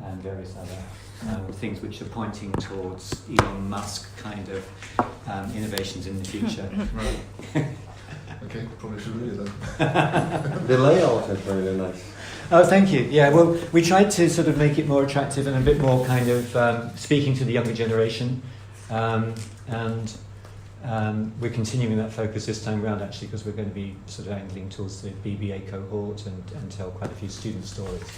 and various other things which are pointing towards Elon Musk kind of innovations in the future. Right. Okay, probably should read that. The layout is really nice. Oh, thank you. Yeah, well, we tried to sort of make it more attractive and a bit more kind of speaking to the younger generation. And we're continuing that focus this time around, actually, because we're going to be sort of angling towards the BBA cohort and tell quite a few student stories.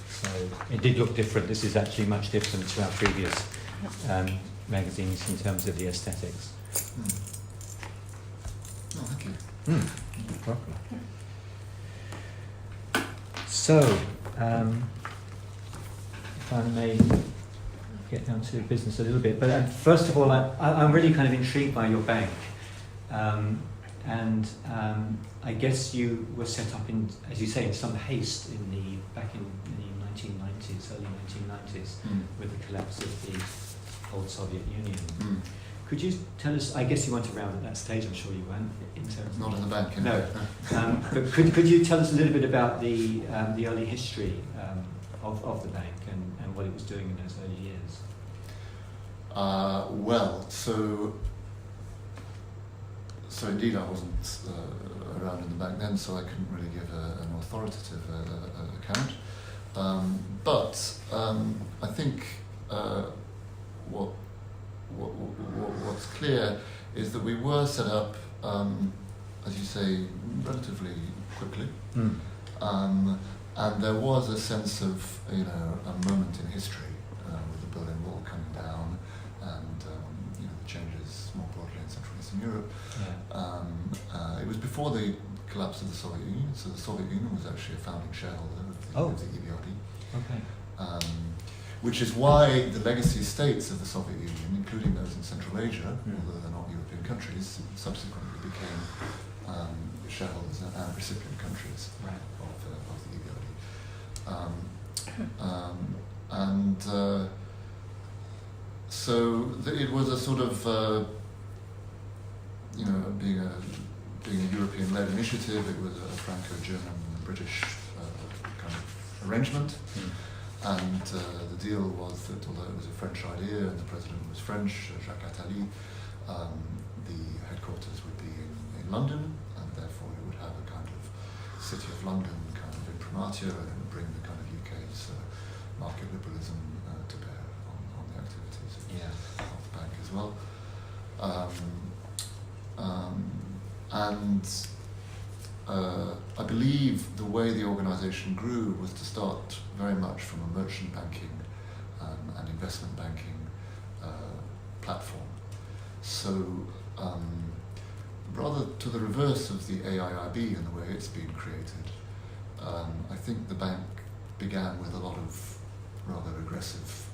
So it did look different. This is actually much different to our previous magazines in terms of the aesthetics. Oh, thank you. So, if I may get down to business a little bit, but first of all, I'm really kind of intrigued by your bank, and I guess you were set up in, as you say, in some haste back in the 1990s, early 1990s, with the collapse of the old Soviet Union. Could you tell us, I guess you weren't around at that stage, I'm sure you weren't, in terms Not of... in the bank, No. But could you tell us a little bit about the early history of the bank and what it was doing in those early years? Well, so indeed I wasn't around in the bank then, so I couldn't really give an authoritative account. But I think what's clear is that we were set up, as you say, relatively quickly, and there was a sense of, a moment in history with the Berlin Wall coming down, and the changes more broadly in Central and Eastern Europe. Yeah. It was before the collapse of the Soviet Union, so the Soviet Union was actually a founding shareholder of the Ebrd. Okay. Which is why the legacy states of the Soviet Union, including those in Central Asia, although they're not European countries, subsequently became shareholders and recipient countries of the Ebrd. So it was a sort of, being a European-led initiative, it was a Franco-German-British kind of arrangement. And the deal was that, although it was a French idea and the president was French, Jacques Attali, the headquarters would be in London, and therefore it would have a kind of City of London kind of imprimatur, and it would bring the kind of UK's market liberalism to bear on the activities of the bank as well. I believe the way the organisation grew was to start very much from a merchant banking and investment banking platform. So rather to the reverse of the AIIB and the way it's been created, I think the bank began with a lot of rather aggressive,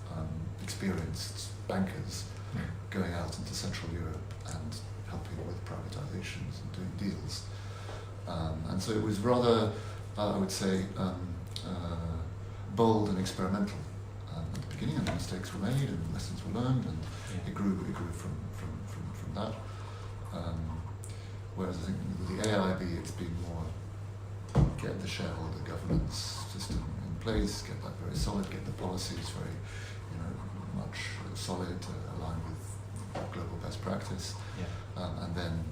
experienced bankers going out into Central Europe and helping with privatizations and doing deals. And so it was rather, I would say, bold and experimental at the beginning, and mistakes were made and lessons were learned, and it grew from that. Whereas I think with the AIB, it's been more get the shareholder governance system in place, get that very solid, get the policies very, much solid, aligned with global best practice, and then,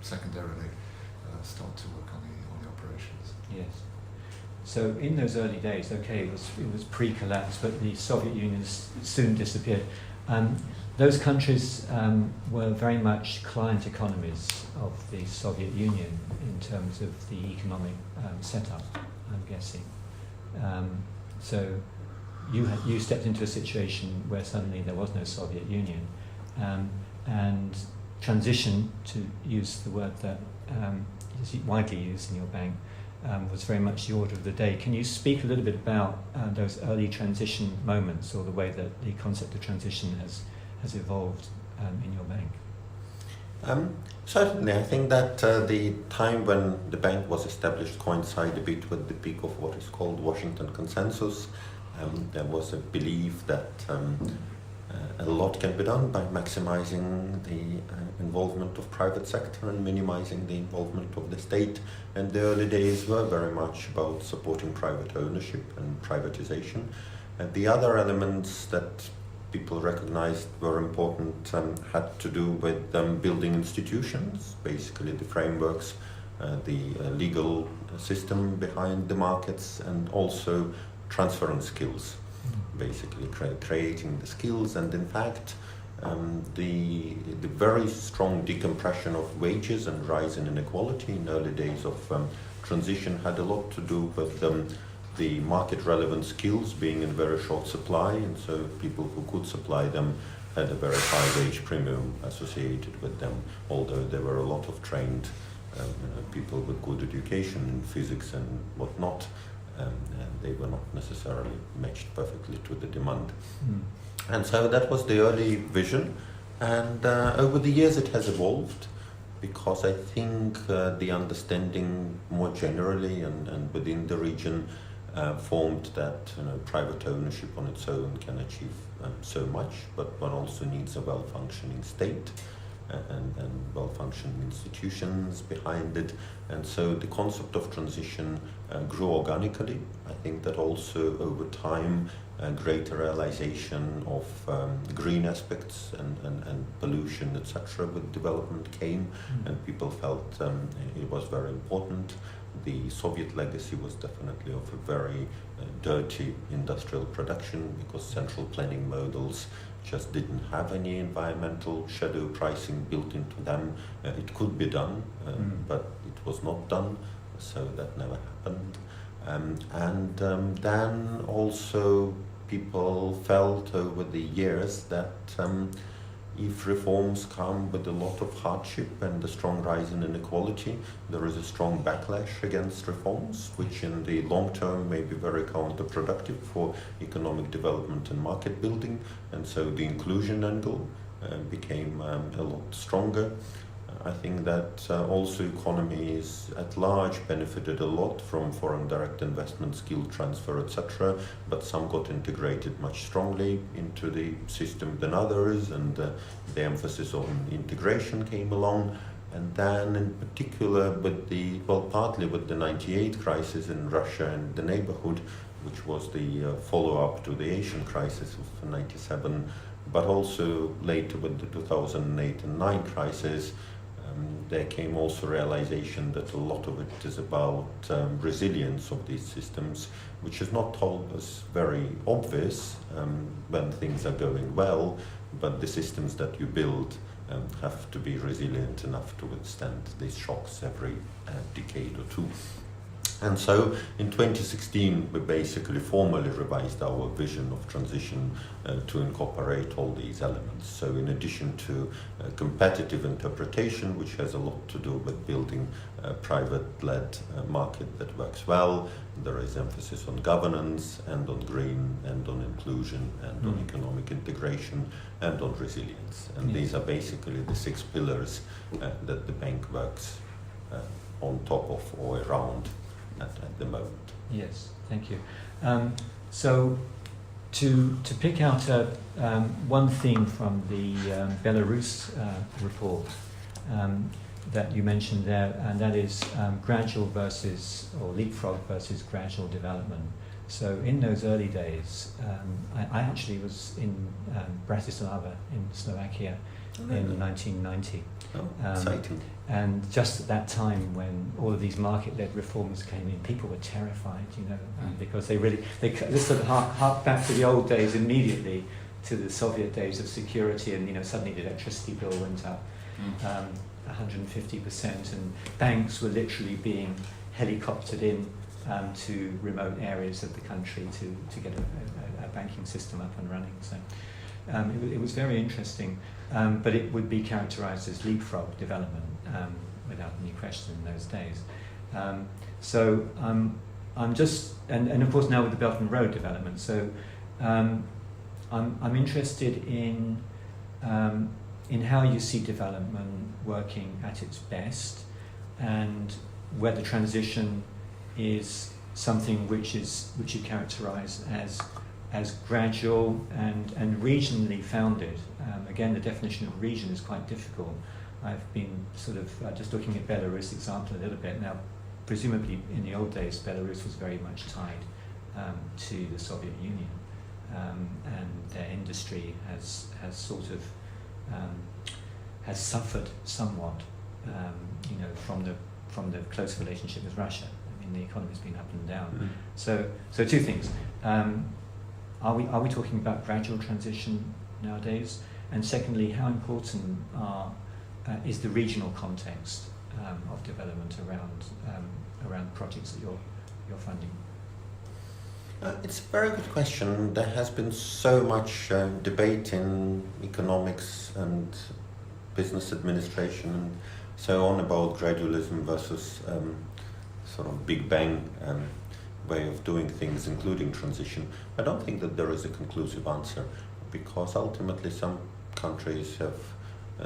secondarily, start to work on the operations. Yes. So in those early days, it was pre-collapse, but the Soviet Union soon disappeared. Those countries were very much client economies of the Soviet Union in terms of the economic setup, I'm guessing. So you stepped into a situation where suddenly there was no Soviet Union, and transition, to use the word that is widely used in your bank, was very much the order of the day. Can you speak a little bit about those early transition moments, or the way that the concept of transition has evolved in your bank? Certainly, I think that the time when the bank was established coincided a bit with the peak of what is called Washington Consensus. There was a belief that A lot can be done by maximizing the involvement of private sector and minimizing the involvement of the state. And the early days were very much about supporting private ownership and privatization. And the other elements that people recognized were important had to do with building institutions, basically the frameworks, the legal system behind the markets, and also transferring skills, basically creating the skills. And in fact, the very strong decompression of wages and rise in inequality in early days of transition had a lot to do with the market relevant skills being in very short supply, and so people who could supply them had a very high wage premium associated with them, although there were a lot of trained people with good education in physics and whatnot. They were not necessarily matched perfectly to the demand. And so that was the early vision, and over the years it has evolved, because I think the understanding more generally and within the region formed that private ownership on its own can achieve so much, but one also needs a well-functioning state and well-functioning institutions behind it. And so the concept of transition grew organically. I think that also over time greater realization of green aspects and pollution, etc., with development came, and people felt it was very important. The Soviet legacy was definitely of a very dirty industrial production, because central planning models just didn't have any environmental shadow pricing built into them. It could be done, but it was not done, so that never happened. Then also people felt over the years that if reforms come with a lot of hardship and a strong rise in inequality, there is a strong backlash against reforms, which in the long term may be very counterproductive for economic development and market building. And so the inclusion angle became a lot stronger. I think that also economies at large benefited a lot from foreign direct investment, skill transfer, etc., but some got integrated much strongly into the system than others, and the emphasis on integration came along. And then in particular with partly with the 98 crisis in Russia and the neighborhood, which was the follow-up to the Asian crisis of 97, but also later with the 2008 and 9 crisis, there came also realization that a lot of it is about resilience of these systems, which is not always very obvious when things are going well, but the systems that you build have to be resilient enough to withstand these shocks every decade or two. And so in 2016 we basically formally revised our vision of transition to incorporate all these elements. So in addition to competitive interpretation, which has a lot to do with building a private-led market that works well, there is emphasis on governance and on green and on inclusion and on economic integration and on resilience. And these are basically the 6 pillars that the bank works on top of or around at the moment. Yes, thank you. So to pick out one theme from the Belarus report that you mentioned there, and that is gradual versus, or leapfrog versus gradual development. So in those early days, I actually was in Bratislava in Slovakia in 1990. Exciting. And just at that time when all of these market-led reforms came in, people were terrified, because they sort of hark back to the old days immediately, to the Soviet days of security, and suddenly the electricity bill went up 150%, and banks were literally being helicoptered in to remote areas of the country to get a banking system up and running. So it was very interesting, but it would be characterized as leapfrog development without any question in those days. So I'm just, and of course now with the Belt and Road development, so I'm interested in how you see development working at its best, and whether transition is something which you characterize as as gradual and regionally founded. Again, the definition of region is quite difficult. I've been sort of just looking at Belarus example a little bit now. Presumably, in the old days, Belarus was very much tied to the Soviet Union, and their industry has sort of has suffered somewhat, from the close relationship with Russia. I mean, the economy's been up and down. Mm. So two things: are we talking about gradual transition nowadays? And secondly, how important is the regional context of development around projects that you're funding? It's a very good question. There has been so much debate in economics and business administration and so on about gradualism versus sort of Big Bang way of doing things, including transition. I don't think that there is a conclusive answer, because ultimately some countries have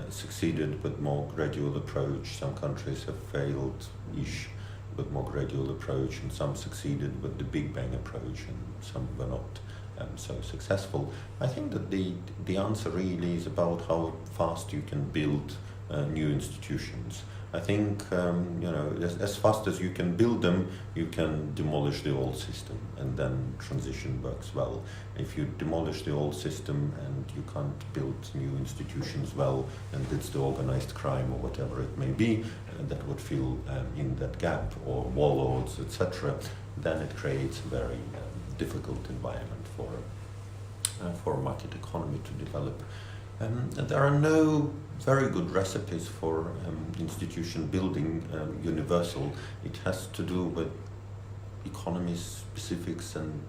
succeeded with more gradual approach, some countries have failed-ish with more gradual approach, and some succeeded with the Big Bang approach, and some were not so successful. I think that the answer really is about how fast you can build new institutions. I think as fast as you can build them, you can demolish the old system, and then transition works well. If you demolish the old system and you can't build new institutions well, and it's the organized crime or whatever it may be that would fill in that gap, or warlords, etc., then it creates a very difficult environment for a market economy to develop. There are no very good recipes for institution building universal. It has to do with economy specifics and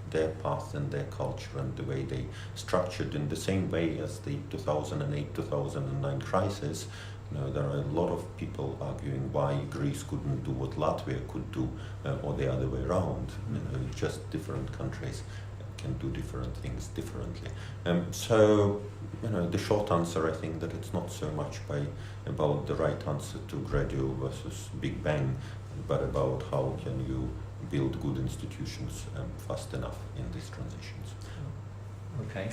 their path and their culture and the way they structured in the same way as the 2008-2009 crisis. There are a lot of people arguing why Greece couldn't do what Latvia could do, or the other way around. Just different countries can do different things differently. So, the short answer, I think that it's not so much about the right answer to gradual versus Big Bang, but about how can you build good institutions fast enough in these transitions. Okay.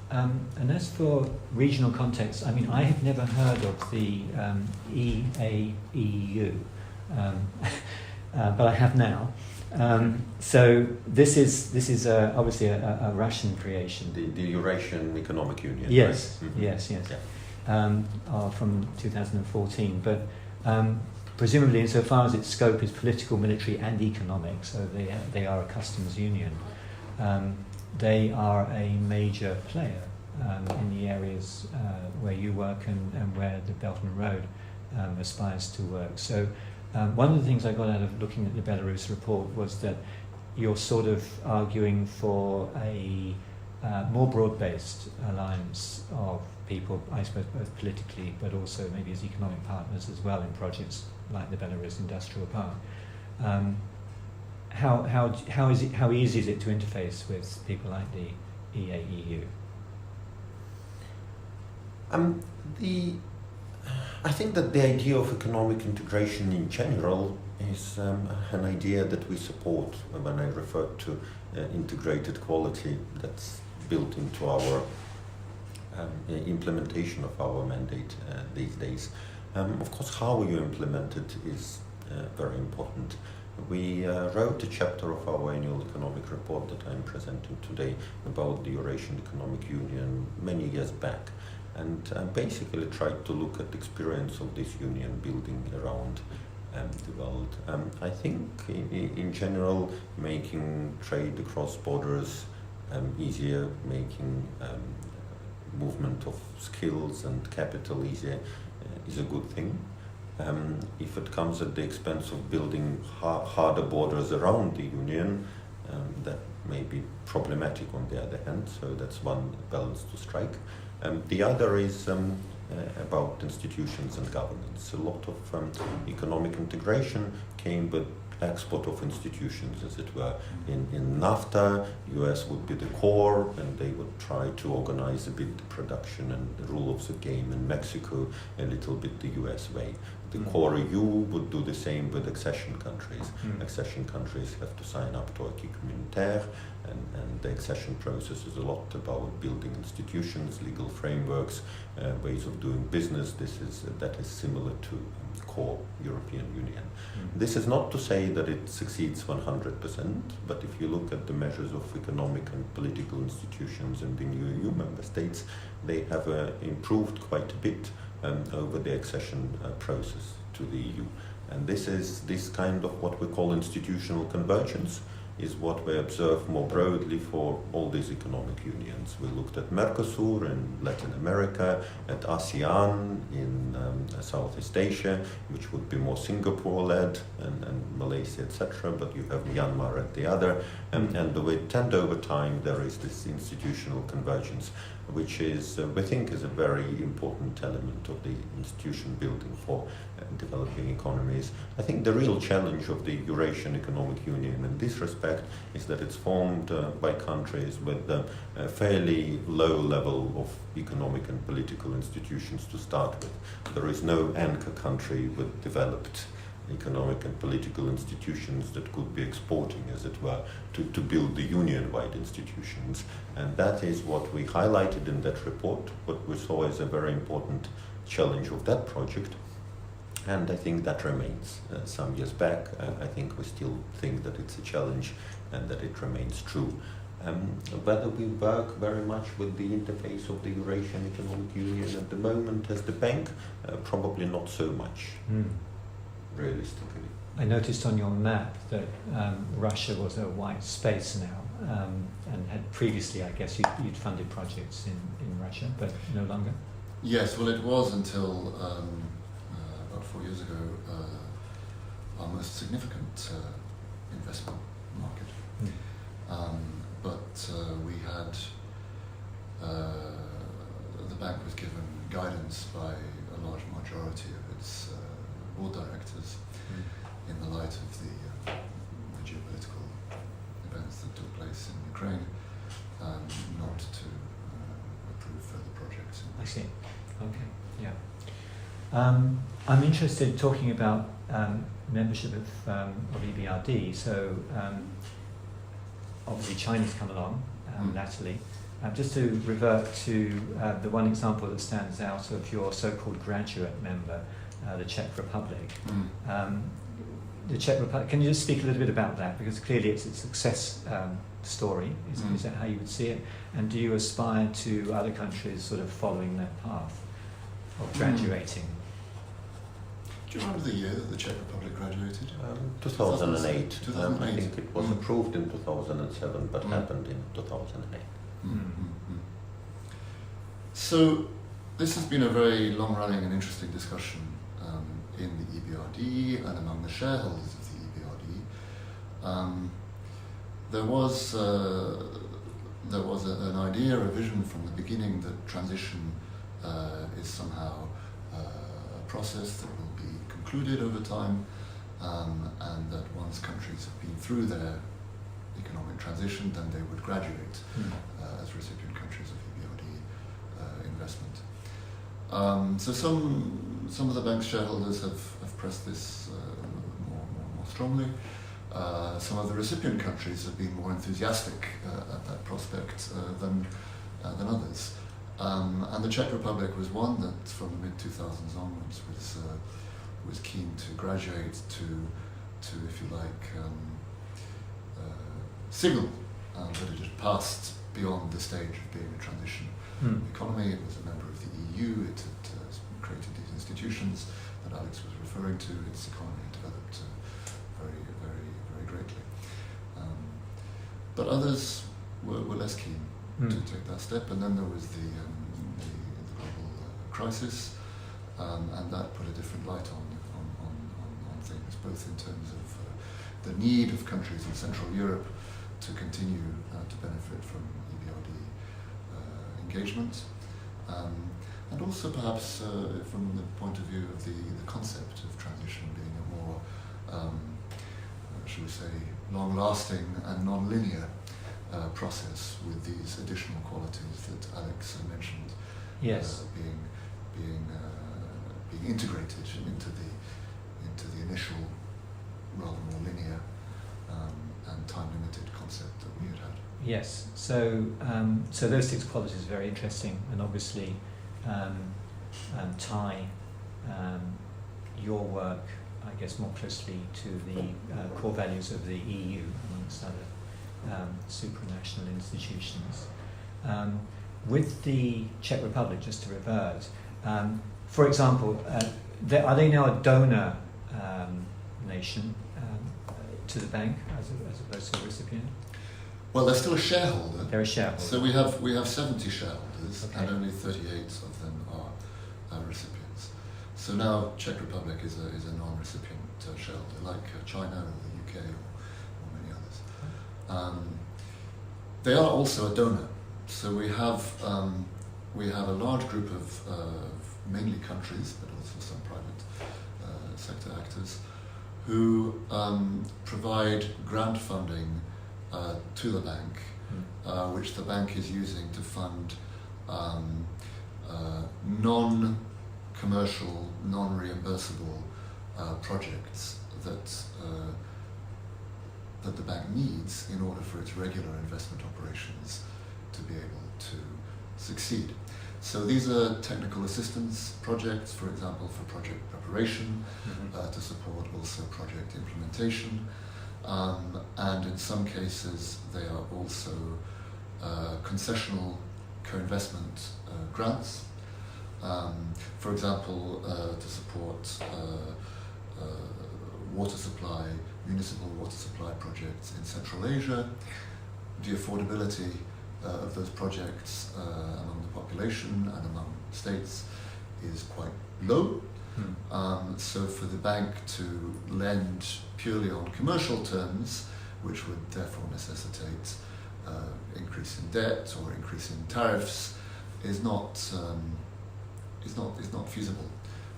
And as for regional context, I mean, I have never heard of the EAEU, but I have now. So this is obviously a Russian creation. The Eurasian Economic Union. Yes, right? Mm-hmm. yes. Yeah. From 2014, but presumably, insofar as its scope is political, military, and economic, so they are a customs union. They are a major player in the areas where you work and where the Belt and Road aspires to work. So one of the things I got out of looking at the Belarus report was that you're sort of arguing for a more broad-based alliance of people, I suppose both politically but also maybe as economic partners as well in projects like the Belarus Industrial Park. How easy is it to interface with people like the EAEU? I think that the idea of economic integration in general is an idea that we support when I refer to integrated quality that's built into our implementation of our mandate these days. Of course, how you implement it is very important. We wrote a chapter of our annual economic report that I'm presenting today about the Eurasian Economic Union many years back, and basically tried to look at the experience of this union building around the world. I think in general, making trade across borders easier, making movement of skills and capital easier is a good thing. If it comes at the expense of building harder borders around the union, that may be problematic on the other hand, so that's one balance to strike. The other is about institutions and governance. A lot of economic integration came with export of institutions, as it were. In NAFTA, US would be the core, and they would try to organize a bit the production and the rule of the game. In Mexico, a little bit the US way. The core EU would do the same with accession countries. Accession countries have to sign up to acquis communautaire, and the accession process is a lot about building institutions, legal frameworks, ways of doing business. That is similar to core European Union. This is not to say that it succeeds 100%, but if you look at the measures of economic and political institutions in the new EU member states, they have improved quite a bit over the accession process to the EU. And this kind of what we call institutional convergence is what we observe more broadly for all these economic unions. We looked at Mercosur in Latin America, at ASEAN in Southeast Asia, which would be more Singapore-led, and Malaysia, etc., but you have Myanmar at the other, and we tend over time there is this institutional convergence, which is, we think, is a very important element of the institution building for developing economies. I think the real challenge of the Eurasian Economic Union in this respect is that it's formed by countries with a fairly low level of economic and political institutions to start with. There is no anchor country with developed economic and political institutions that could be exporting, as it were, to build the union-wide institutions. And that is what we highlighted in that report, what we saw as a very important challenge of that project. And I think that remains. Some years back, I think we still think that it's a challenge and that it remains true. Whether we work very much with the interface of the Eurasian Economic Union at the moment as the bank, probably not so much. Realistically. I noticed on your map that Russia was a white space now, and had previously, I guess, you'd funded projects in Russia, but no longer? Yes, well, it was until about 4 years ago our most significant investment market. But we had, the bank was given guidance by a large majority of its board directors in the light of the geopolitical events that took place in Ukraine, not to approve further projects. I see. Okay. Yeah. I'm interested talking about membership of EBRD. So obviously China's come along latterly. Just to revert to the one example that stands out of your so-called graduate member, the Czech Republic. The Czech Republic, can you just speak a little bit about that? Because clearly it's a success story. Is that how you would see it? And do you aspire to other countries sort of following that path of graduating? Do you remember the year that the Czech Republic graduated? 2008. 2008. I think it was approved in 2007, but happened in 2008. So this has been a very long-running and interesting discussion in the EBRD and among the shareholders of the EBRD. There was an idea, a vision from the beginning that transition is somehow a process that will be concluded over time, and that once countries have been through their economic transition, then they would graduate as recipient countries of EBRD investment. So some of the bank's shareholders have pressed this more strongly. Some of the recipient countries have been more enthusiastic at that prospect than others. And the Czech Republic was one that, from the mid-2000s onwards, was keen to graduate to if you like, signal that it had passed beyond the stage of being a transition economy. It was a member of the EU. It had created these institutions that Alex was referring to. Its economy had developed very, very, very greatly. But others were less keen to take that step. And then there was the global crisis, and that put a different light on things, both in terms of the need of countries in Central Europe to continue to benefit from EBRD engagement, and also perhaps from the point of view of the concept of transition being a more, shall we say, long-lasting and non-linear process with these additional qualities that Alex mentioned. Yes. Being integrated into the initial rather more linear and time-limited concept that we had. Yes. So so those six qualities are very interesting, and obviously tie your work, I guess, more closely to the core values of the EU, amongst other supranational institutions. With the Czech Republic, just to revert, for example, are they now a donor nation to the bank as opposed to a recipient? Well, they're still a shareholder. They're a shareholder. So we have 70 shareholders, Okay. and only 38 of them are recipients. So now Czech Republic is a non-recipient shareholder, like China or the UK or many others. They are also a donor. So we have a large group of mainly countries, but also some private sector actors, who provide grant funding to the bank, which the bank is using to fund non-commercial, non-reimbursable projects that the bank needs in order for its regular investment operations to be able to succeed. So these are technical assistance projects, for example, for project preparation, to support also project implementation, and in some cases they are also concessional co-investment grants, for example, to support water supply, municipal water supply projects in Central Asia. The affordability of those projects among the population and among states is quite low. So for the bank to lend purely on commercial terms, which would therefore necessitate increase in debt or increase in tariffs, is not feasible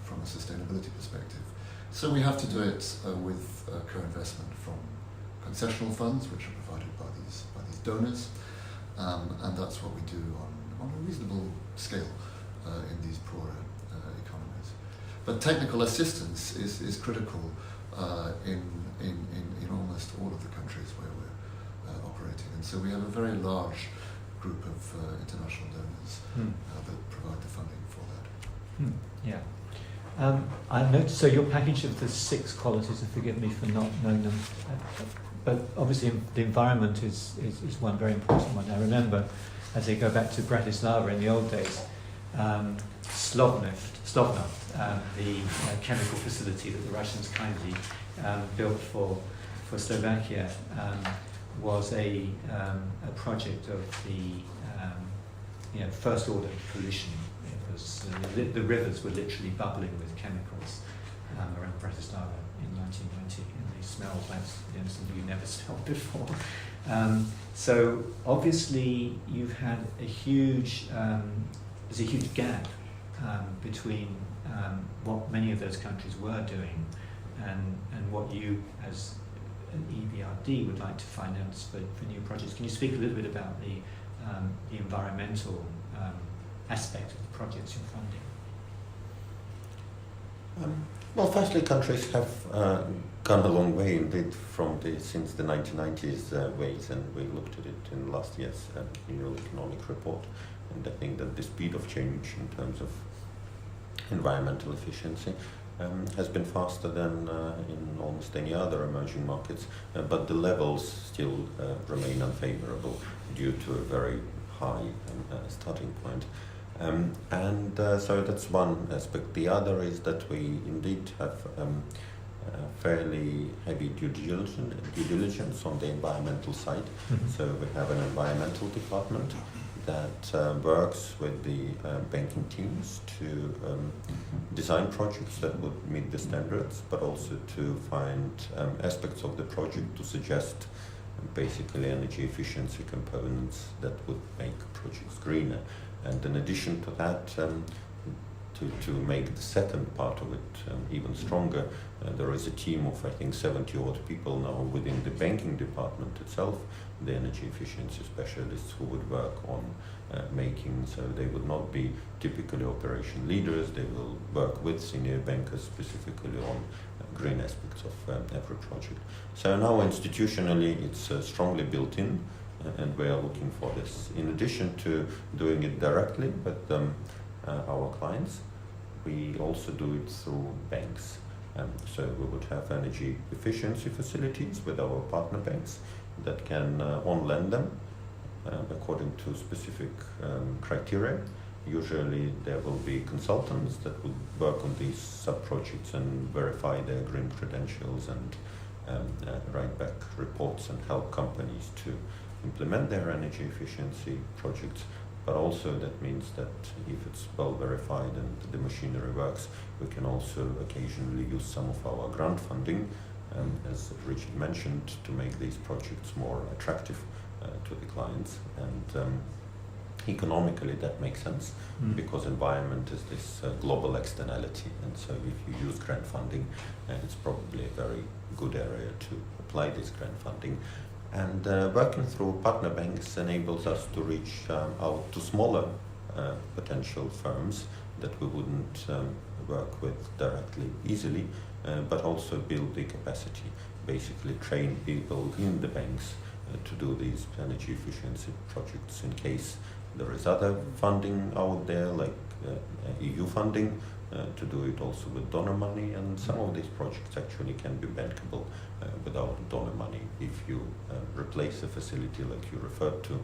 from a sustainability perspective. So we have to do it with co-investment from concessional funds, which are provided by these donors, and that's what we do on a reasonable scale in these poorer economies. But technical assistance is critical in almost all of the countries where we're operating, and so we have a very large group of international donors that provide the funding for that. Yeah. I noticed, so your package of the 6 qualities, and forgive me for not knowing them, but obviously the environment is one very important one. I remember, as they go back to Bratislava in the old days, Slovnaft, the chemical facility that the Russians kindly built for Slovakia, was a project of the first order pollution. It was the rivers were literally bubbling with chemicals around Bratislava in 1990, and they smelled like something you never smelled before. So obviously you've had a huge there's a huge gap between what many of those countries were doing and what you as an Ebrd would like to finance for new projects. Can you speak a little bit about the environmental aspect of the projects you're funding? Well, firstly, countries have gone a long way indeed since the 1990s ways, and we looked at it in last year's annual economic report, and I think that the speed of change in terms of environmental efficiency has been faster than in almost any other emerging markets, but the levels still remain unfavorable due to a very high starting point. So that's one aspect. The other is that we indeed have fairly heavy due diligence on the environmental side. So we have an environmental department that works with the banking teams to design projects that would meet the standards, but also to find aspects of the project to suggest basically energy efficiency components that would make projects greener. And in addition to that, to make the second part of it even stronger, there is a team of, I think, 70 odd people now within the banking department itself, the energy efficiency specialists who would work on making, so they would not be typically operation leaders, they will work with senior bankers specifically on green aspects of every project. So now institutionally it's strongly built in, and we are looking for this. In addition to doing it directly with our clients, we also do it through banks. So we would have energy efficiency facilities with our partner banks that can on-lend them according to specific criteria. Usually there will be consultants that will work on these sub-projects and verify their green credentials and write back reports and help companies to implement their energy efficiency projects. But also that means that if it's well verified and the machinery works, we can also occasionally use some of our grant funding, as Richard mentioned, to make these projects more attractive to the clients. And economically that makes sense, because environment is this global externality, and so if you use grant funding, it's probably a very good area to apply this grant funding. And working through partner banks enables us to reach out to smaller potential firms that we wouldn't work with directly easily, but also build the capacity, basically train people in the banks to do these energy efficiency projects in case there is other funding out there, like EU funding, to do it also with donor money, and some of these projects actually can be bankable without donor money. If you replace a facility like you referred to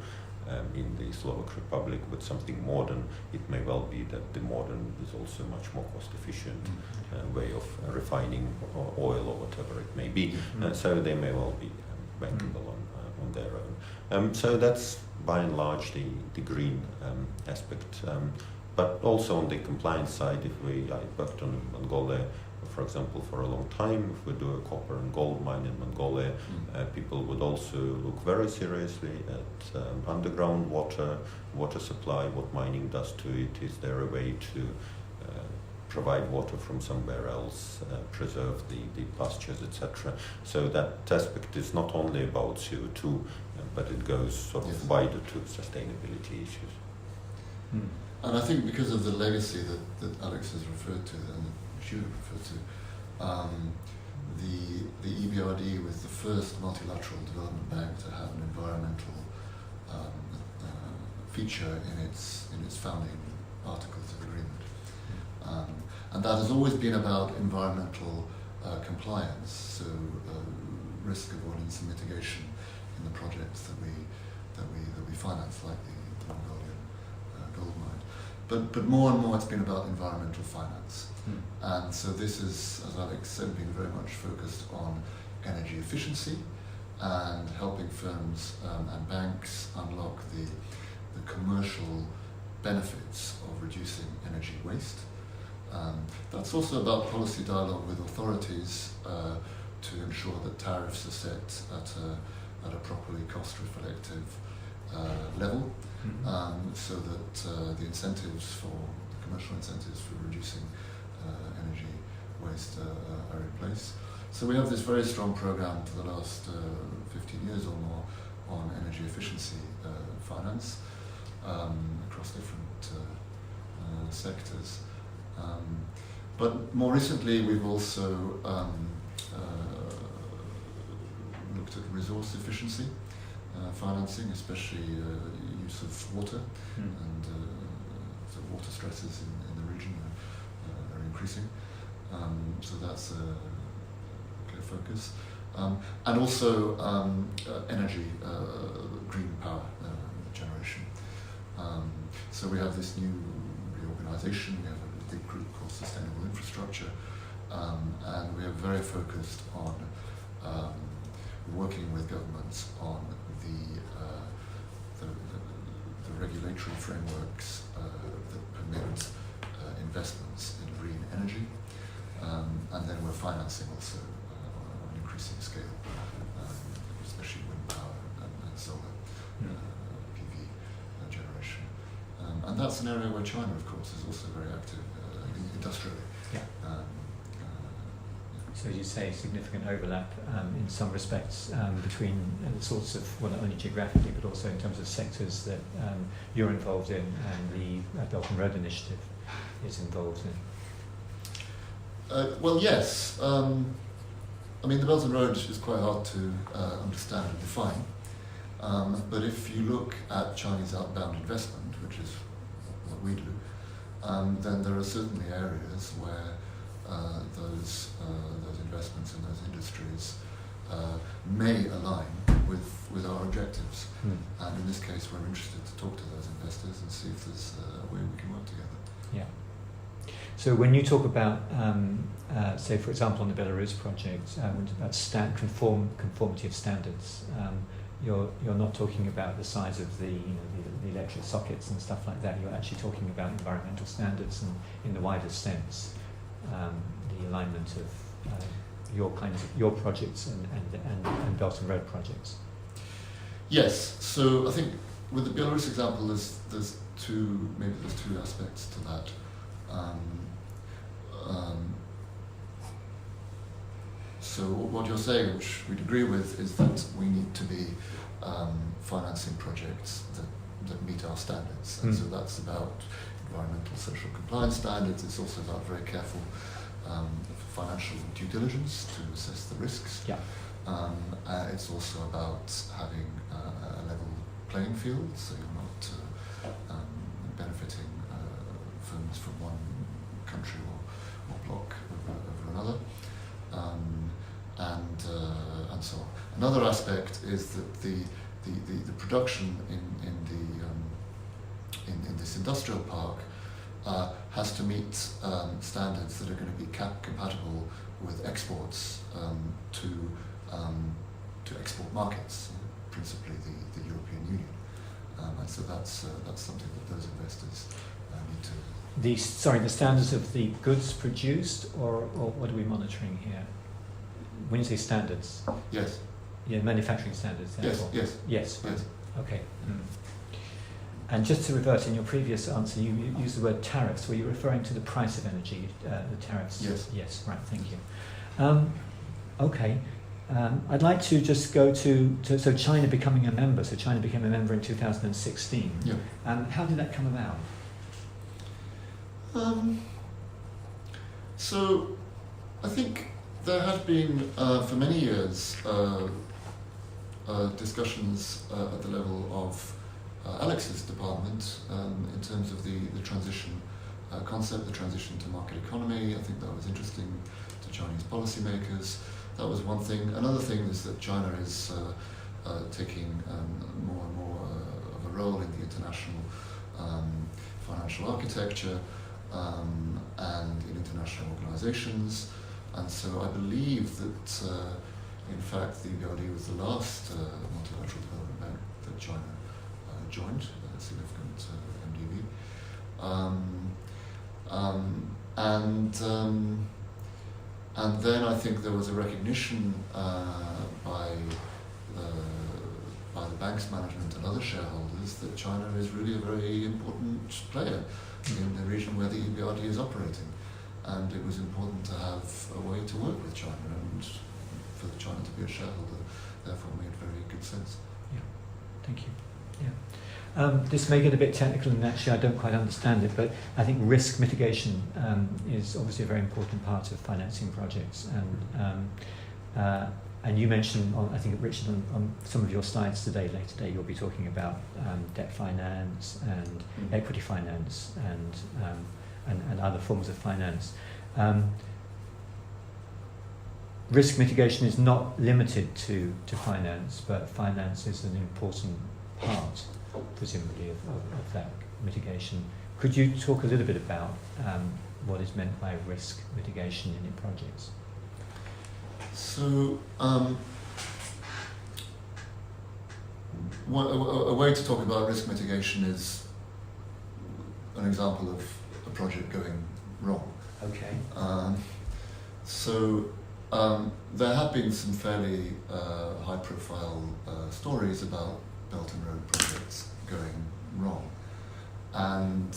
in the Slovak Republic with something modern, it may well be that the modern is also much more cost efficient way of refining oil or whatever it may be. So they may well be bankable on their own. So that's by and large the green aspect. But also on the compliance side, I worked on Mongolia, for example, for a long time. If we do a copper and gold mine in Mongolia, people would also look very seriously at underground water supply, what mining does to it. Is there a way to provide water from somewhere else, preserve the pastures, etc. So that aspect is not only about CO2, but it goes sort of wider to sustainability issues. And I think because of the legacy that Alex has referred to and which you have referred to, the Ebrd was the first multilateral development bank to have an environmental feature in its founding articles of agreement. And that has always been about environmental compliance, so risk avoidance and mitigation in the projects that we finance, like the Mongolian gold mine. But more and more it's been about environmental finance. And so this is, as Alex said, been very much focused on energy efficiency and helping firms and banks unlock the commercial benefits of reducing energy waste. That's also about policy dialogue with authorities to ensure that tariffs are set at a properly cost-reflective level, so that the incentives the commercial incentives for reducing energy waste are in place. So we have this very strong program for the last 15 years or more on energy efficiency finance across different sectors. But more recently we've also looked at resource efficiency financing, especially use of water, and the water stresses in the region are increasing. So that's a clear focus. And also energy, green power generation. So we have this new reorganization, we have a big group called Sustainable Infrastructure, and we are very focused on working with governments on the regulatory frameworks that permit investments in green energy, and then we're financing also on an increasing scale, especially wind power and solar PV generation. And that's an area where China, of course, is also very active industrially. So as you say, significant overlap in some respects between the sorts of, well, not only geographically, but also in terms of sectors that you're involved in and the Belt and Road Initiative is involved in. Well, yes. I mean, the Belt and Road is quite hard to understand and define. But if you look at Chinese outbound investment, which is what we do, then there are certainly areas where those investments in those industries may align with our objectives. And in this case, we're interested to talk to those investors and see if there's a way we can work together. Yeah. So when you talk about, say, for example, on the Belarus project, about conformity of standards, you're not talking about the size of the electric sockets and stuff like that. You're actually talking about environmental standards and, in the widest sense, the alignment of your projects and Belt and Road projects. Yes. So I think with the Belarus example, there's two aspects to that. So what you're saying, which we'd agree with, is that we need to be financing projects that meet our standards. And so that's about environmental, social compliance standards. It's also about very careful financial due diligence to assess the risks. Yeah. It's also about having a level playing field, so you're not benefiting firms from one country or bloc over another, and so on. Another aspect is that the production in this industrial park has to meet standards that are going to be compatible with exports to export markets, principally the European Union. And so that's something that those investors need to. The standards of the goods produced, or what are we monitoring here? When you say standards? Yes. Yeah, manufacturing standards. Yes. Okay. And just to revert, in your previous answer, you used the word tariffs. Were you referring to the price of energy, the tariffs? Yes. Yes, right, thank you. Okay. I'd like to just go to so China becoming a member. So China became a member in 2016. Yeah. How did that come about? So I think there had been, for many years, discussions at the level of Alex's department in terms of the transition concept, the transition to market economy. I think that was interesting to Chinese policymakers. That was one thing. Another thing is that China is taking more and more of a role in the international financial architecture and in international organizations. And so I believe that, in fact, the Ebrd was the last multilateral development bank that China joined, a significant MDB. And then I think there was a recognition by the bank's management and other shareholders that China is really a very important player in the region where the Ebrd is operating. And it was important to have a way to work with China, and for China to be a shareholder, therefore made very good sense. Yeah, thank you. Yeah. This may get a bit technical, and actually I don't quite understand it, but I think risk mitigation is obviously a very important part of financing projects. And you mentioned, I think, Richard, on some of your slides later today, you'll be talking about debt finance and equity finance and other forms of finance. Risk mitigation is not limited to finance, but finance is an important part, presumably, of that mitigation. Could you talk a little bit about what is meant by risk mitigation in your projects? So, a way to talk about risk mitigation is an example of a project going wrong. Okay. There have been some fairly high-profile stories about Belt and Road projects going wrong, and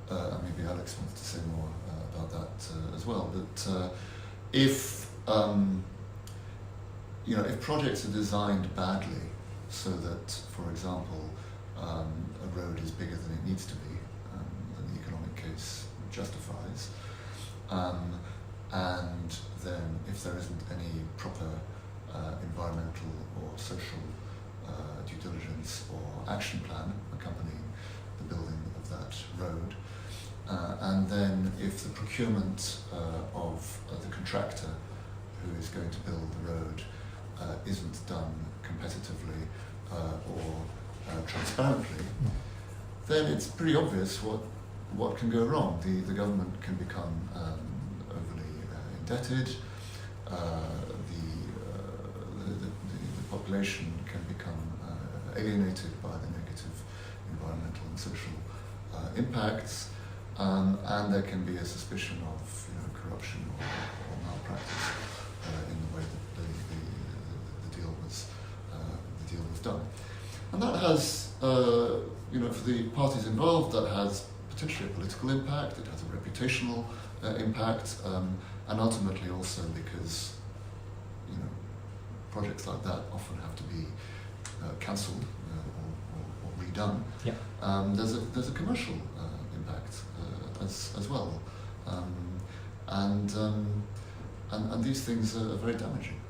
maybe Alex wants to say more about that as well. But if projects are designed badly, so that, for example, a road is bigger than it needs to be, than the economic case justifies, and then if there isn't any proper environmental or social due diligence or action plan accompanying the building of that road. And then if the procurement of the contractor who is going to build the road isn't done competitively or transparently, then it's pretty obvious what can go wrong. The government can become overly indebted, the population can become alienated by the negative environmental and social impacts, and there can be a suspicion of corruption or malpractice in the way that the deal was done. And that has, for the parties involved, that has potentially a political impact, it has a reputational impact, and ultimately also because projects like that often have to be cancelled or redone. Yeah. There's a commercial impact as well, and these things are very damaging,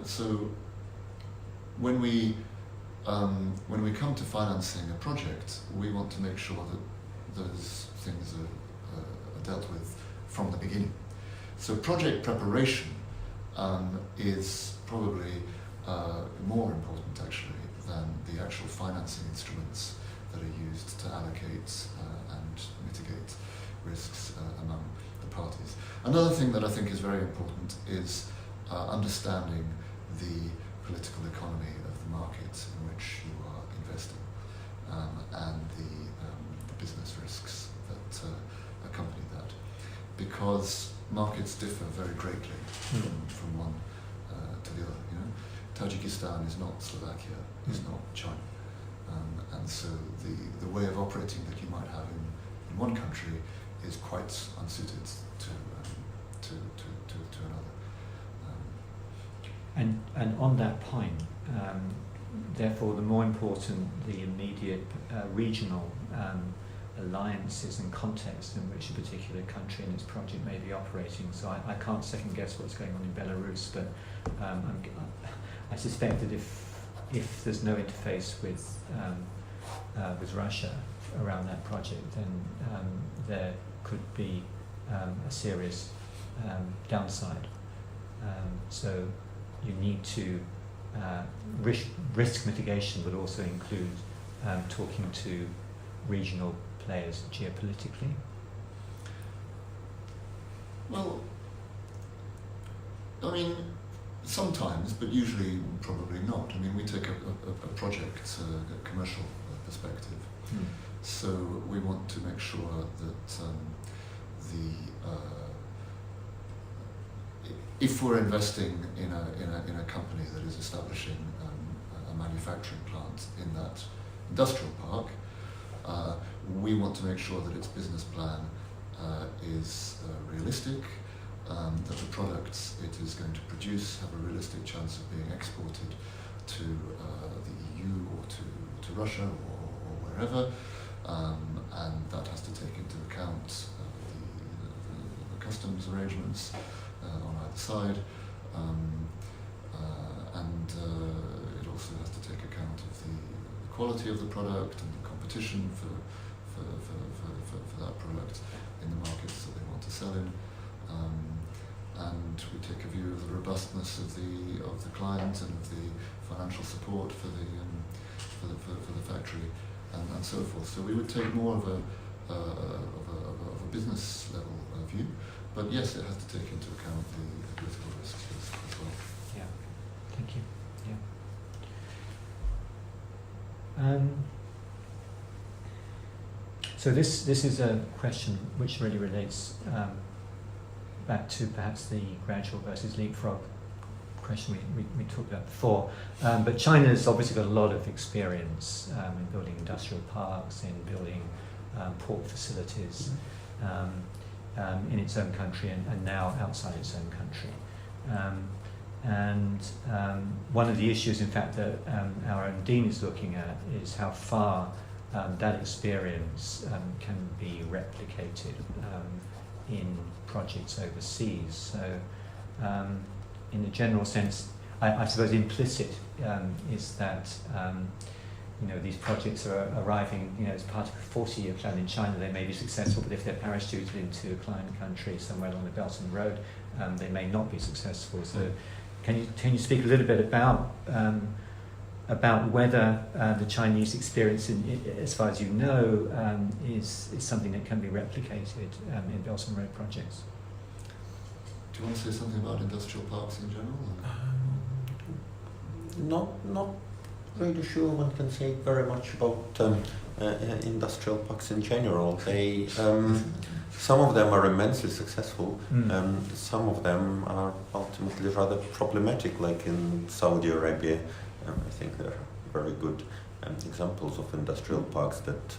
so when we come to financing a project, we want to make sure that those things are dealt with from the beginning. So project preparation is probably more important actually than the actual financing instruments that are used to allocate and mitigate risks among the parties. Another thing that I think is very important is understanding the political economy of the market in which you are investing, and the business risks that accompany that, because markets differ very greatly from one to the other. Tajikistan is not Slovakia, is not China, and so the way of operating that you might have in one country is quite unsuited to another. And on that point, therefore, the more important the immediate regional alliances and context in which a particular country and its project may be operating. So I can't second guess what's going on in Belarus, but I suspect that if there's no interface with Russia around that project, then there could be a serious downside. So you need to risk mitigation would also include talking to regional players geopolitically. Well, I mean, sometimes, but usually probably not. I mean, we take a project, a commercial perspective. So we want to make sure that if we're investing in a company that is establishing a manufacturing plant in that industrial park, we want to make sure that its business plan is realistic, that the products it is going to produce have a realistic chance of being exported to the EU or to Russia or wherever, and that has to take into account the customs arrangements on either side, and it also has to take account of the quality of the product and the competition for that product in the markets that they want to sell in, and we take a view of the robustness of the client and of the financial support for the factory and so forth. So we would take more of a business level view, but yes, it has to take into account the political risks as well. Yeah, thank you. Yeah. So this is a question which really relates back to perhaps the gradual versus leapfrog question we talked about before. But China's obviously got a lot of experience in building industrial parks, in building port facilities in its own country and now outside its own country. And one of the issues, in fact, that our own Dean is looking at is how far that experience can be replicated in projects overseas. So in a general sense, I suppose implicit is that these projects are arriving, as part of a 40-year plan in China. They may be successful, but if they're parachuted into a client country somewhere along the Belt and Road, they may not be successful. So, can you speak a little bit about whether the Chinese experience, as far as you know, is something that can be replicated in Belt and Road projects? Do you want to say something about industrial parks in general? Not really sure one can say very much about industrial parks in general. They some of them are immensely successful, some of them are ultimately rather problematic, like in Saudi Arabia. I think there are very good examples of industrial parks that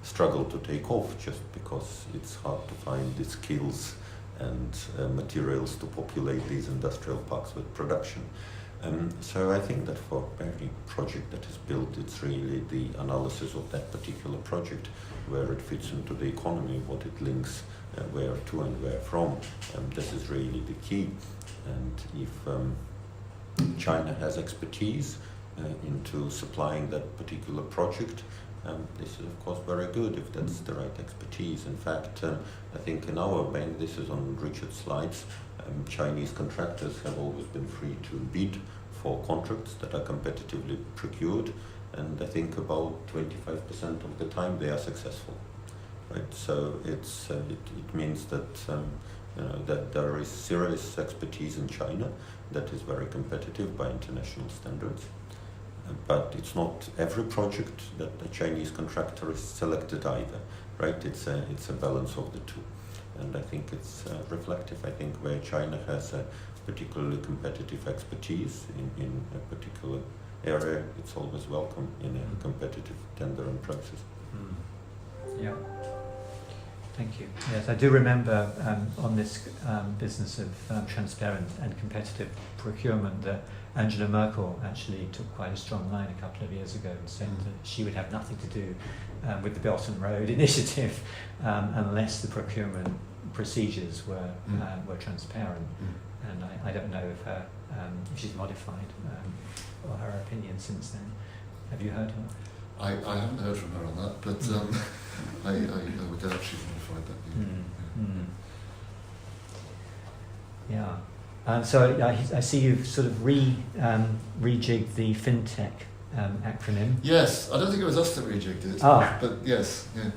struggle to take off just because it's hard to find the skills and materials to populate these industrial parks with production. So I think that for every project that is built, it's really the analysis of that particular project, where it fits into the economy, what it links, where to and where from. This is really the key. And if China has expertise into supplying that particular project, this is of course very good if that's the right expertise. In fact, I think in our bank, this is on Richard's slides, Chinese contractors have always been free to bid for contracts that are competitively procured, and I think about 25% of the time they are successful. Right, so it means that that there is serious expertise in China that is very competitive by international standards. But it's not every project that the Chinese contractor is selected either, right? It's a balance of the two. And I think it's reflective. I think where China has a particularly competitive expertise in a particular area, it's always welcome in a competitive tendering process. Yeah. Thank you. Yes, I do remember on this business of transparent and competitive procurement that Angela Merkel actually took quite a strong line a couple of years ago and said that she would have nothing to do with the Belt and Road Initiative unless the procurement procedures were transparent. And I don't know if she's modified or her opinion since then. Have you heard her? I haven't heard from her on that, but I would doubt she's modified that view. Yeah. So I see you've sort of rejigged the FinTech acronym. Yes, I don't think it was us that rejigged it, but yes. Yeah.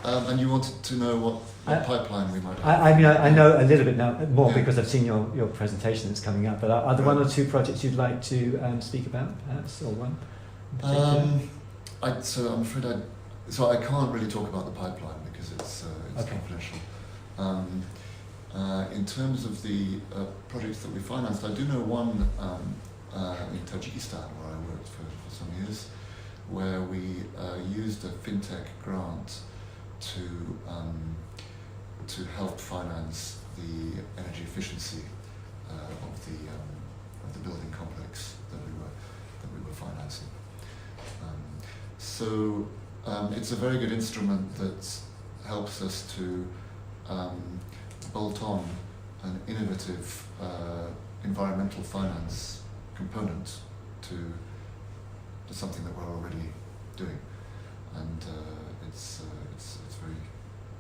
And you wanted to know what pipeline we might have? I know a little bit now, more because I've seen your presentation that's coming up, but are there one or two projects you'd like to speak about, perhaps, or one in particular? I'm afraid I can't really talk about the pipeline because it's confidential. In terms of the projects that we financed, I do know one in Tajikistan where I worked for some years, where we used a FinTech grant to help finance the energy efficiency of the building complex that we were financing. So it's a very good instrument that helps us to bolt on an innovative environmental finance component to something that we're already doing, and it's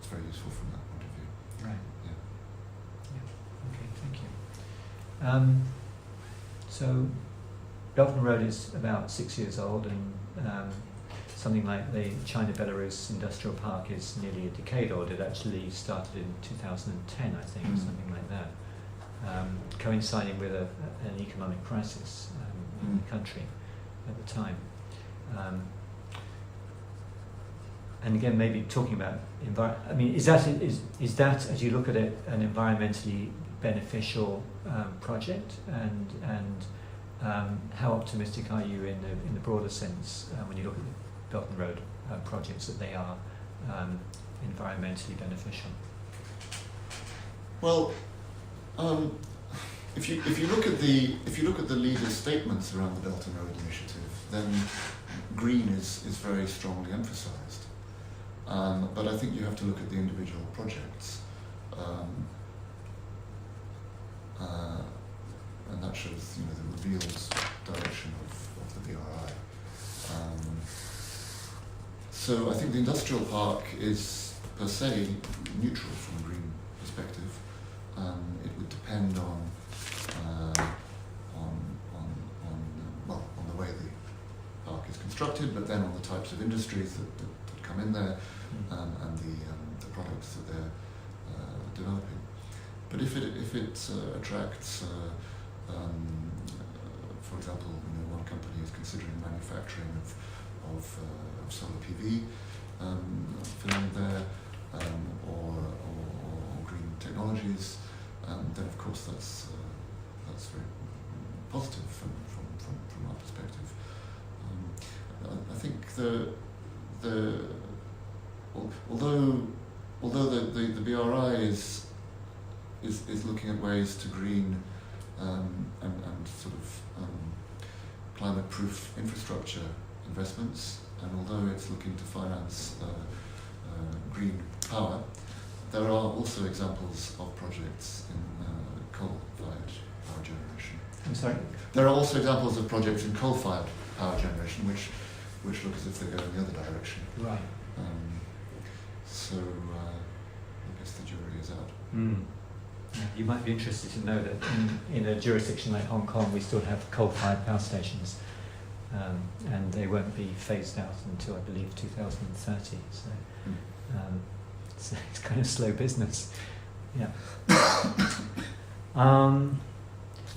very useful from that point of view. Right. Yeah. Okay. Thank you. So, Belt and Road is about 6 years old, and something like the China-Belarus Industrial Park is nearly a decade old. It actually started in 2010, I think, or something like that, coinciding with an economic crisis in the country at the time. And again, maybe talking about is that as you look at it an environmentally beneficial project, and how optimistic are you in the broader sense when you look at the Belt and Road projects that they are environmentally beneficial? Well, if you look at the leaders' statements around the Belt and Road Initiative, then green is very strongly emphasised. But I think you have to look at the individual projects. and that shows the revealed direction of the BRI. So I think the industrial park is per se neutral from a green perspective. It would depend on the way the park is constructed, but then on the types of industries that come in there, and the products that they're developing. But if it attracts, for example, one company is considering manufacturing of solar PV film there, or green technologies, then of course that's very positive from our perspective. I think although the BRI is looking at ways to green and sort of climate-proof infrastructure investments, and although it's looking to finance green power, there are also examples of projects in coal-fired power generation. I'm sorry? There are also examples of projects in coal-fired power generation which look as if they go in the other direction. Right. So I guess the jury is out. You might be interested to know that in a jurisdiction like Hong Kong, we still have coal-fired power stations, and they won't be phased out until, I believe, 2030. So it's kind of slow business. Yeah.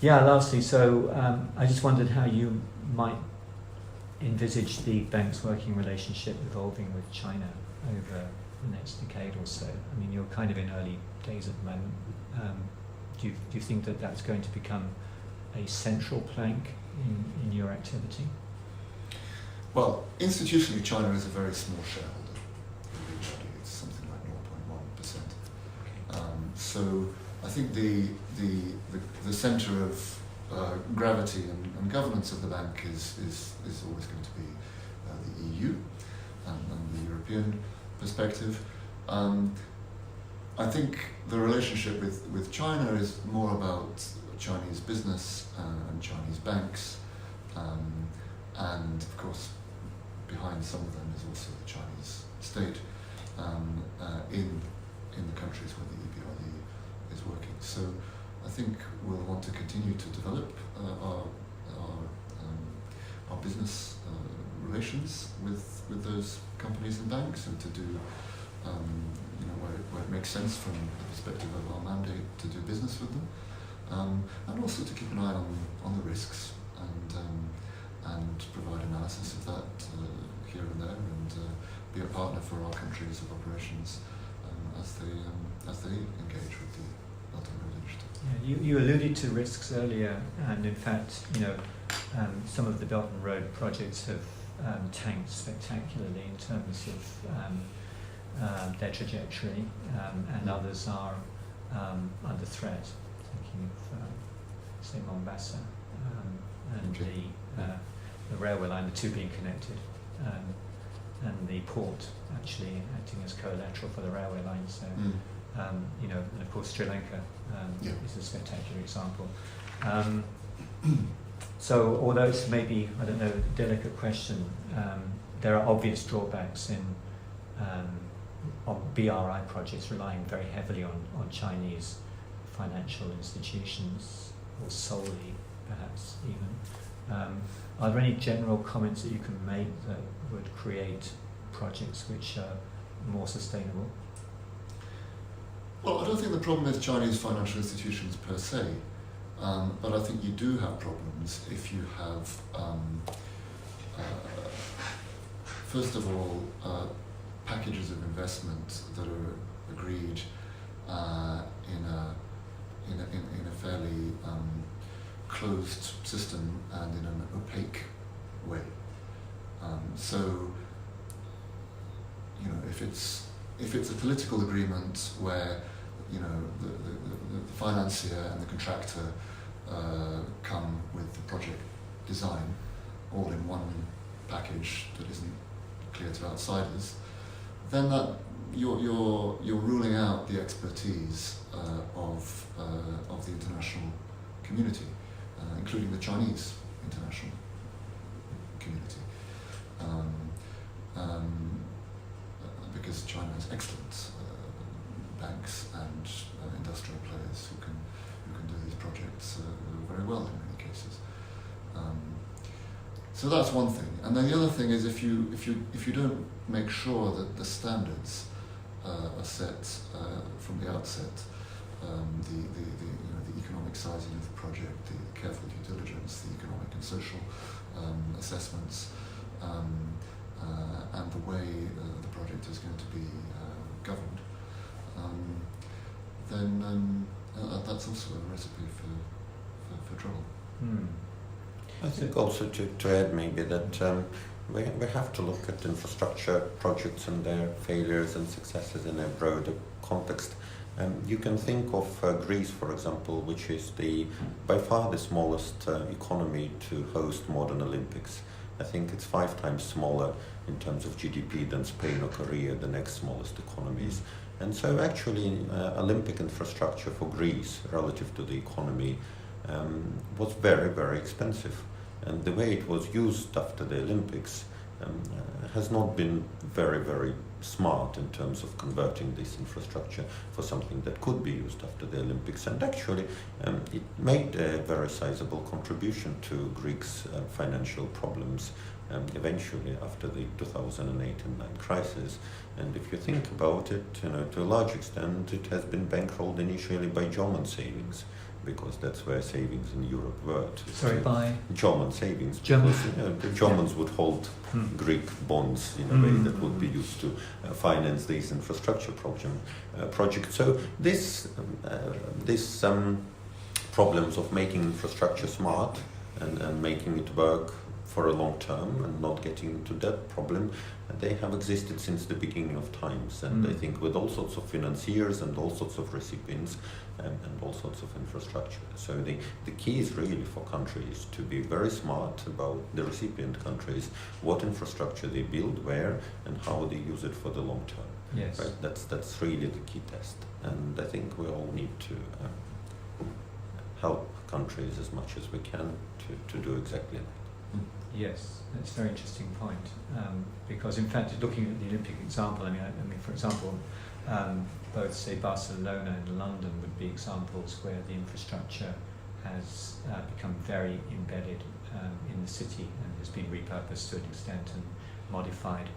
Lastly, so I just wondered how you might envisage the bank's working relationship evolving with China over the next decade or so. I mean, you're kind of in early days at the moment. Do you think that that's going to become a central plank in your activity? Well, institutionally, China is a very small shareholder. It's something like 0.1%. So I think the centre of gravity and governance of the bank is always going to be the EU and the European perspective. I think the relationship with China is more about Chinese business and Chinese banks, and of course behind some of them is also the Chinese state in the countries where the EBRD is working. So I think we'll want to continue to develop our business relations with those companies and banks, and to do where it makes sense from the perspective of our mandate to do business with them, and also to keep an eye on the risks and provide analysis of that here and there, and be a partner for our countries of operations as they engage with the Belt and Road Initiative. Yeah, you alluded to risks earlier, and in fact, some of the Belt and Road projects have tanked spectacularly in terms of their trajectory, and others are under threat. Thinking of, say, Mombasa and the railway line, the two being connected, and the port actually acting as collateral for the railway line. So, and of course Sri Lanka is a spectacular example. So, although it's maybe, I don't know, a delicate question, there are obvious drawbacks on BRI projects relying very heavily on Chinese financial institutions, or solely perhaps even. Are there any general comments that you can make that would create projects which are more sustainable? Well, I don't think the problem is Chinese financial institutions per se, but I think you do have problems if you have, first of all, packages of investment that are agreed in a fairly closed system and in an opaque way. So, if it's a political agreement where the financier and the contractor come with the project design all in one package that isn't clear to outsiders, then you're ruling out the expertise of the international community, including the Chinese international community, because China has excellent banks and industrial players who can do these projects very well in many cases. So that's one thing, and then the other thing is if you don't make sure that the standards are set from the outset, the economic sizing of the project, the careful due diligence, the economic and social assessments, and the way the project is going to be governed, then that's also a recipe for trouble. I think also to add maybe that we have to look at infrastructure projects and their failures and successes in a broader context. You can think of Greece, for example, which is by far the smallest economy to host modern Olympics. I think it's 5 times smaller in terms of GDP than Spain or Korea, the next smallest economies. And so actually Olympic infrastructure for Greece relative to the economy was very, very expensive. And the way it was used after the Olympics has not been very, very smart in terms of converting this infrastructure for something that could be used after the Olympics. And actually it made a very sizable contribution to Greece's financial problems eventually after the 2008 and 9 crisis. And if you think about it, to a large extent it has been bankrolled initially by German savings, because that's where savings in Europe were. By German savings. German. Because the Germans would hold Greek bonds in a way that would be used to finance these infrastructure projects. So this problems of making infrastructure smart and making it work for a long term and not getting into that problem, they have existed since the beginning of times. And I think with all sorts of financiers and all sorts of recipients and all sorts of infrastructure. So the key is really for countries to be very smart about the recipient countries, what infrastructure they build, where, and how they use it for the long term. Yes. Right? That's really the key test. And I think we all need to help countries as much as we can to do exactly that. Yes, that's a very interesting point, because in fact, looking at the Olympic example, I mean, for example, both say Barcelona and London would be examples where the infrastructure has become very embedded in the city and has been repurposed to an extent and modified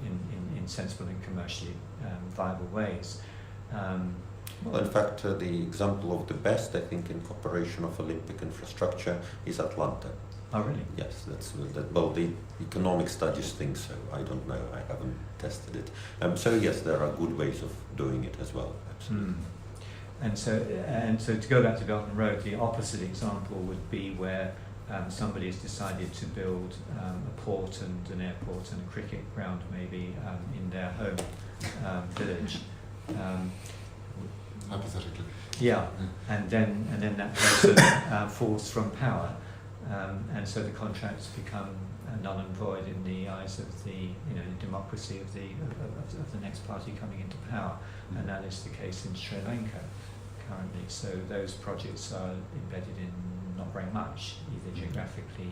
in sensible and commercially viable ways. Well, in fact, the example of the best, I think, incorporation of Olympic infrastructure is Atlanta. Oh, really? Yes, well, the economic studies think so. I don't know, I haven't tested it. So yes, there are good ways of doing it as well, absolutely. And so to go back to Belt and Road, the opposite example would be where somebody has decided to build a port and an airport and a cricket ground maybe in their home village. Hypothetically. Yeah, and then that person falls from power. And so the contracts become null and void in the eyes of the democracy of the next party coming into power, and that is the case in Sri Lanka currently. So those projects are embedded in not very much, either geographically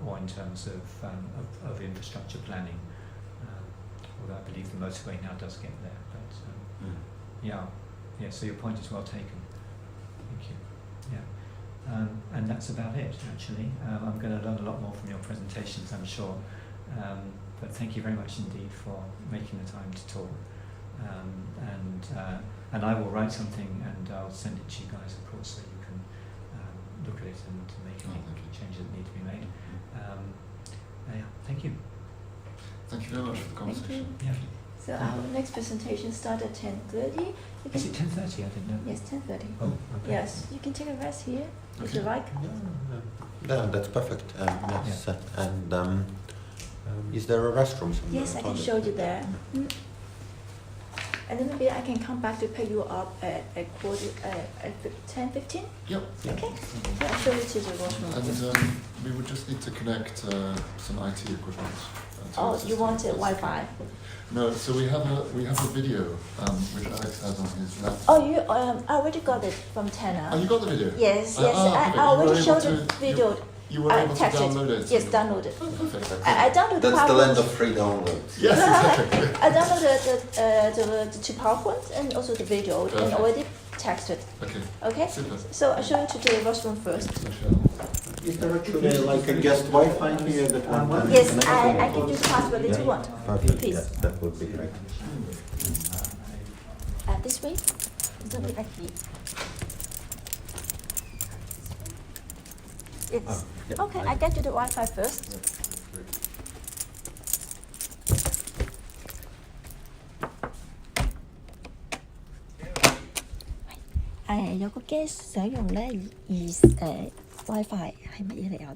or in terms of infrastructure planning. Although I believe the motorway now does get there, but so your point is well taken. Thank you. Yeah. And that's about it, actually. I'm going to learn a lot more from your presentations, I'm sure. But thank you very much indeed for making the time to talk. And I will write something and I'll send it to you guys, of course, so you can look at it and make any changes that need to be made. Thank you. Thank you very much for the conversation. Yeah. So our next presentation starts at 10:30. Is it 10:30? I didn't know. Yes, 10:30. Oh, okay. Yes, you can take a rest here if you like. Yeah, that's perfect. Yes, and is there a restroom somewhere? Yes, I can show you there. And then maybe I can come back to pick you up at 10:15. Yep. Okay. So I'll show you to the washroom. And we would just need to connect some IT equipment Oh, you wanted Wi-Fi? No, so we have a video which Alex has on his laptop. Oh, you I already got it from Tana. Oh, you got the video? Yes, Ah, yes. perfect. I You were already able showed to- the video. You were able to texted. download it? Yes, download it. Perfect. I downloaded That's the PowerPoint. land of free downloads. Yes, exactly. I downloaded the two PowerPoints and also the video and Perfect. already texted. Okay, Okay. super. So I'm showing to the restroom first. Is there actually like a guest Wi-Fi here that one can Yes, connect I to? give you the password that you want. Perfect, Please. yes, that would be great. This way. Don't be like me. It's yeah. okay. I get you the Wi-Fi first. Có cái sử dụng咧Wi-Fi 係乜嘢嚟啊？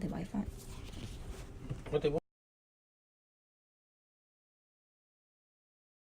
我哋 Wi-Fi。